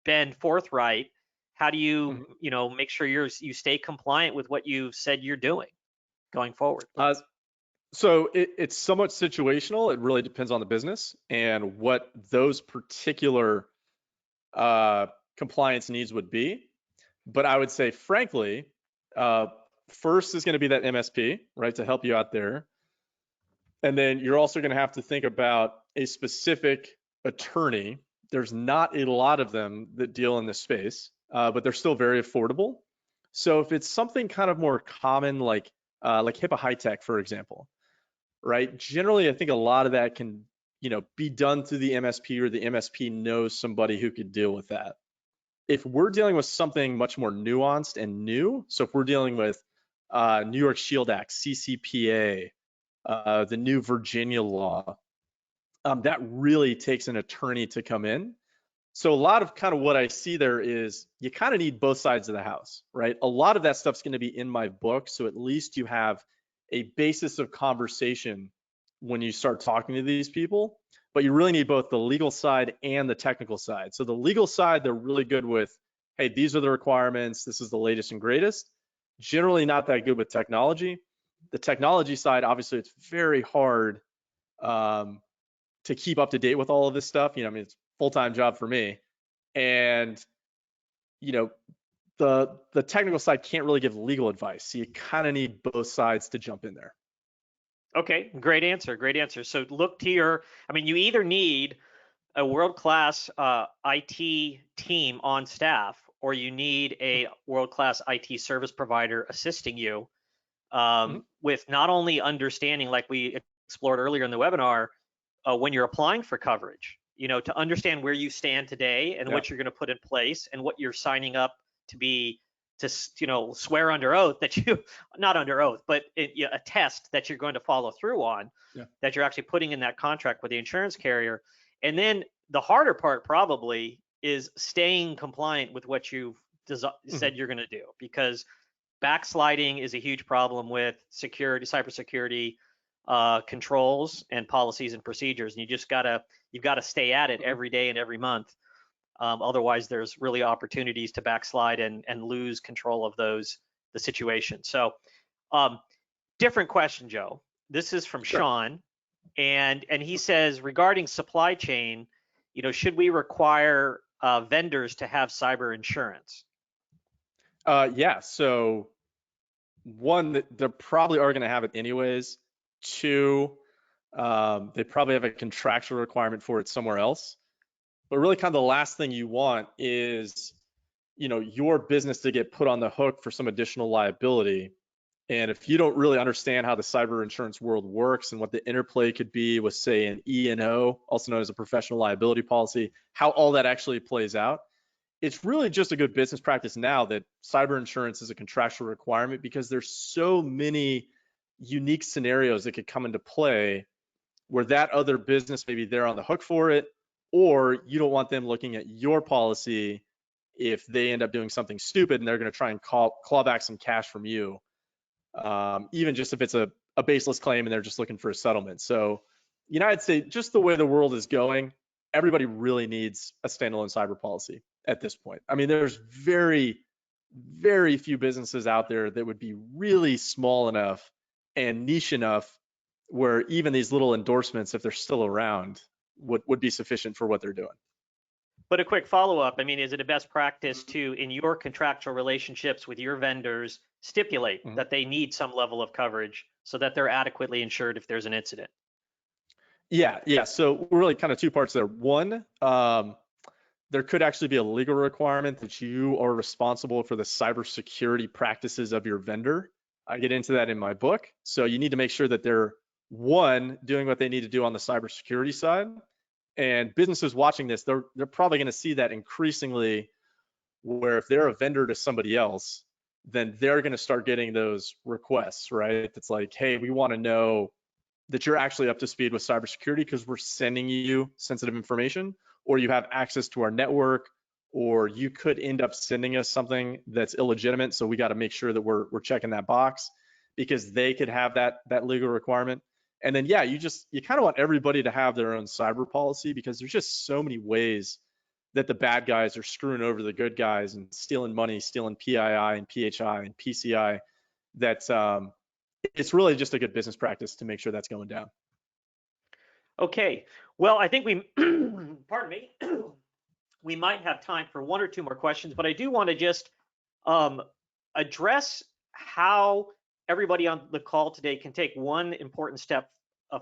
been forthright, how do you, Mhm. make sure you stay compliant with what you've said you're doing going forward? So it's somewhat situational. It really depends on the business and what those particular compliance needs would be. But I would say, frankly, first is going to be that MSP, right, to help you out there. And then you're also going to have to think about a specific attorney. There's not a lot of them that deal in this space, but they're still very affordable. So if it's something kind of more common, like HIPAA High Tech, for example, right? Generally, I think a lot of that can, be done through the MSP, or the MSP knows somebody who could deal with that. If we're dealing with something much more nuanced and new, so if we're dealing with New York Shield Act, CCPA, the new Virginia law, that really takes an attorney to come in. So a lot of kind of what I see there is you kind of need both sides of the house, right? A lot of that stuff's going to be in my book, so at least you have a basis of conversation when you start talking to these people. But you really need both the legal side and the technical side. So the legal side, they're really good with, hey, these are the requirements, this is the latest and greatest. Generally not that good with technology. The technology side, obviously, it's very hard to keep up to date with all of this stuff. I mean, it's a full-time job for me. And, you know, the technical side can't really give legal advice. So you kind of need both sides to jump in there. Okay, great answer. Great answer. So look to I mean, you either need a world-class IT team on staff, or you need a world-class IT service provider assisting you Mhm. with not only understanding, like we explored earlier in the webinar, when you're applying for coverage, to understand where you stand today and Yeah. what you're going to put in place and what you're signing up to be, to swear under oath that you, not under oath, but a test that you're going to follow through on, Yeah. that you're actually putting in that contract with the insurance carrier. And then the harder part probably is staying compliant with what you've said you're going to do, because backsliding is a huge problem with cybersecurity controls and policies and procedures, and you've got to stay at it every day and every month. Otherwise, there's really opportunities to backslide and lose control of the situation. So, different question, Joe. This is from Sure. Sean, and he says, regarding supply chain, should we require vendors to have cyber insurance? Yeah. So one, they probably are going to have it anyways. Two, they probably have a contractual requirement for it somewhere else. But really, kind of the last thing you want is, your business to get put on the hook for some additional liability. And if you don't really understand how the cyber insurance world works and what the interplay could be with, say, an E&O, also known as a professional liability policy, how all that actually plays out, it's really just a good business practice now that cyber insurance is a contractual requirement, because there's so many unique scenarios that could come into play where that other business maybe they're on the hook for it, or you don't want them looking at your policy if they end up doing something stupid and they're going to try and claw back some cash from you, even just if it's a baseless claim and they're just looking for a settlement. So, I'd say just the way the world is going, everybody really needs a standalone cyber policy at this point. I mean, there's very very few businesses out there that would be really small enough and niche enough where even these little endorsements, if they're still around, would be sufficient for what they're doing. But a quick follow-up, I mean, is it a best practice to, in your contractual relationships with your vendors, stipulate Mhm. that they need some level of coverage so that they're adequately insured if there's an incident? Yeah. So really kind of two parts there. One, there could actually be a legal requirement that you are responsible for the cybersecurity practices of your vendor. I get into that in my book. So you need to make sure that they're, one, doing what they need to do on the cybersecurity side. And businesses watching this, they're probably going to see that increasingly, where if they're a vendor to somebody else, then they're going to start getting those requests, right? It's like, hey, we want to know that you're actually up to speed with cybersecurity because we're sending you sensitive information, or you have access to our network, or you could end up sending us something that's illegitimate. So we got to make sure that we're checking that box, because they could have that legal requirement. And then yeah, you kind of want everybody to have their own cyber policy, because there's just so many ways that the bad guys are screwing over the good guys and stealing money, stealing PII and PHI and PCI, that it's really just a good business practice to make sure that's going down. Okay, well, I think we, pardon me, we might have time for one or two more questions, but I do want to just um, address how everybody on the call today can take one important step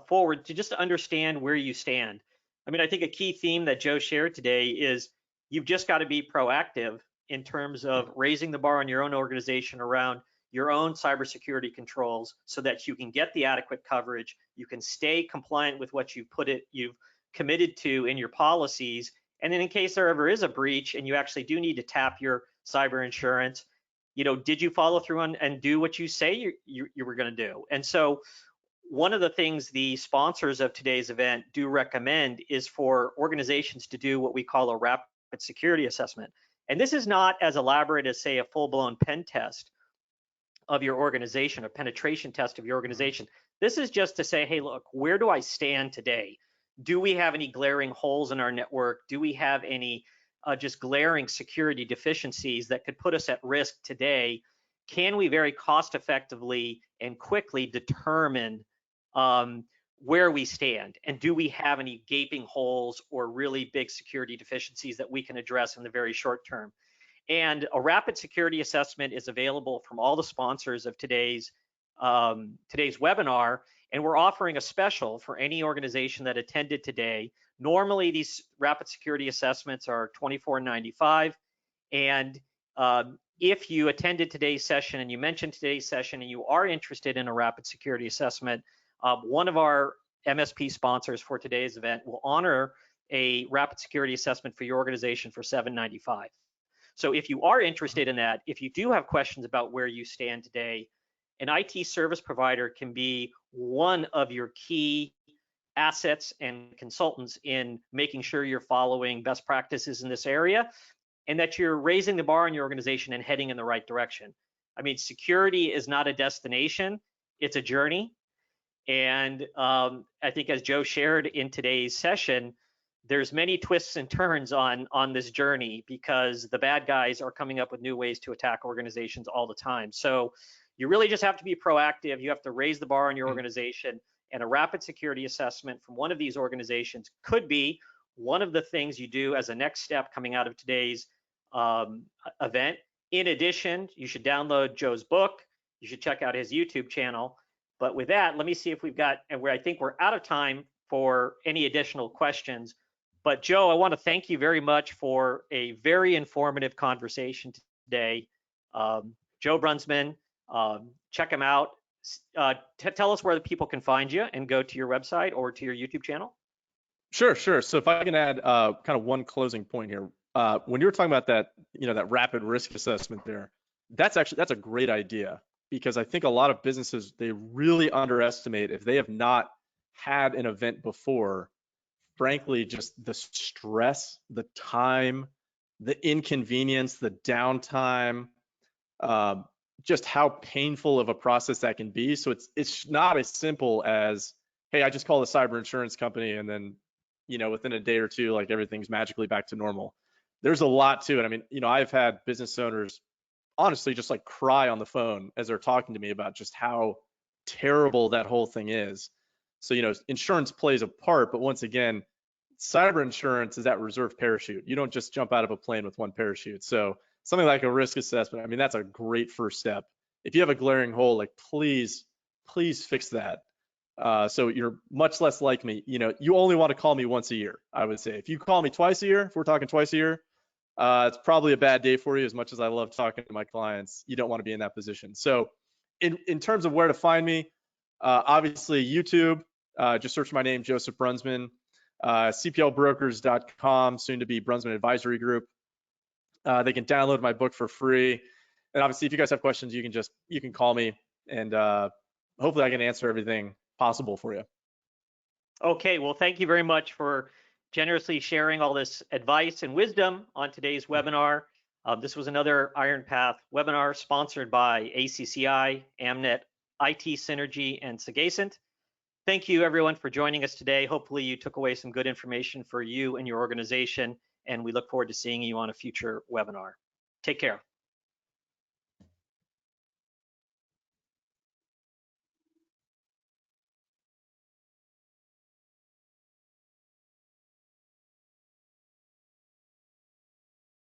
forward to just understand where you stand. I mean, I think a key theme that Joe shared today is you've just got to be proactive in terms of raising the bar on your own organization around your own cybersecurity controls so that you can get the adequate coverage, you can stay compliant with what you've committed to in your policies, and then in case there ever is a breach and you actually do need to tap your cyber insurance, did you follow through on and do what you say you were going to do? And so one of the things the sponsors of today's event do recommend is for organizations to do what we call a rapid security assessment. And this is not as elaborate as, say, a full-blown pen test of your organization, a penetration test of your organization. This is just to say, hey, look, where do I stand today? Do we have any glaring holes in our network? Do we have any just glaring security deficiencies that could put us at risk today? Can we very cost effectively and quickly determine where we stand? And do we have any gaping holes or really big security deficiencies that we can address in the very short term? And a rapid security assessment is available from all the sponsors of today's webinar. And we're offering a special for any organization that attended today. Normally, these rapid security assessments are $24.95. And if you attended today's session and you mentioned today's session and you are interested in a rapid security assessment, one of our MSP sponsors for today's event will honor a rapid security assessment for your organization for $7.95. So if you are interested in that, if you do have questions about where you stand today, an IT service provider can be one of your key assets and consultants in making sure you're following best practices in this area and that you're raising the bar in your organization and heading in the right direction. I mean, security is not a destination, it's a journey. And I think as Joe shared in today's session, there's many twists and turns on this journey because the bad guys are coming up with new ways to attack organizations all the time. So you really just have to be proactive. You have to raise the bar on your organization, and a rapid security assessment from one of these organizations could be one of the things you do as a next step coming out of today's event. In addition, you should download Joe's book. You should check out his YouTube channel. But with that, let me see if we've got, and where I think we're out of time for any additional questions. But Joe, I want to thank you very much for a very informative conversation today. Joe Brunsman, check him out. Tell us where the people can find you and go to your website or to your YouTube channel. Sure. So if I can add kind of one closing point here, when you were talking about that, that rapid risk assessment there, that's a great idea, because I think a lot of businesses, they really underestimate, if they have not had an event before, frankly, just the stress, the time, the inconvenience, the downtime, just how painful of a process that can be. So it's not as simple as, hey, I just call the cyber insurance company and then, within a day or two, like everything's magically back to normal. There's a lot to it. I mean, I've had business owners honestly just like cry on the phone as they're talking to me about just how terrible that whole thing is. So, insurance plays a part, but once again, cyber insurance is that reserve parachute. You don't just jump out of a plane with one parachute. So something like a risk assessment, I mean, that's a great first step. If you have a glaring hole, like please fix that. So you're much less like me. You only want to call me once a year, I would say. If you call me twice a year, if we're talking twice a year, it's probably a bad day for you. As much as I love talking to my clients, you don't want to be in that position. So in terms of where to find me, obviously YouTube, just search my name, Joseph Brunsman, cplbrokers.com, soon to be Brunsman Advisory Group. They can download my book for free. And obviously, if you guys have questions, you can call me, and hopefully I can answer everything possible for you. Okay, well, thank you very much for generously sharing all this advice and wisdom on today's webinar. This was another Iron Path webinar sponsored by ACCI, Amnet, IT Synergy, and Sagacent. Thank you, everyone, for joining us today. Hopefully, you took away some good information for you and your organization, and we look forward to seeing you on a future webinar. Take care.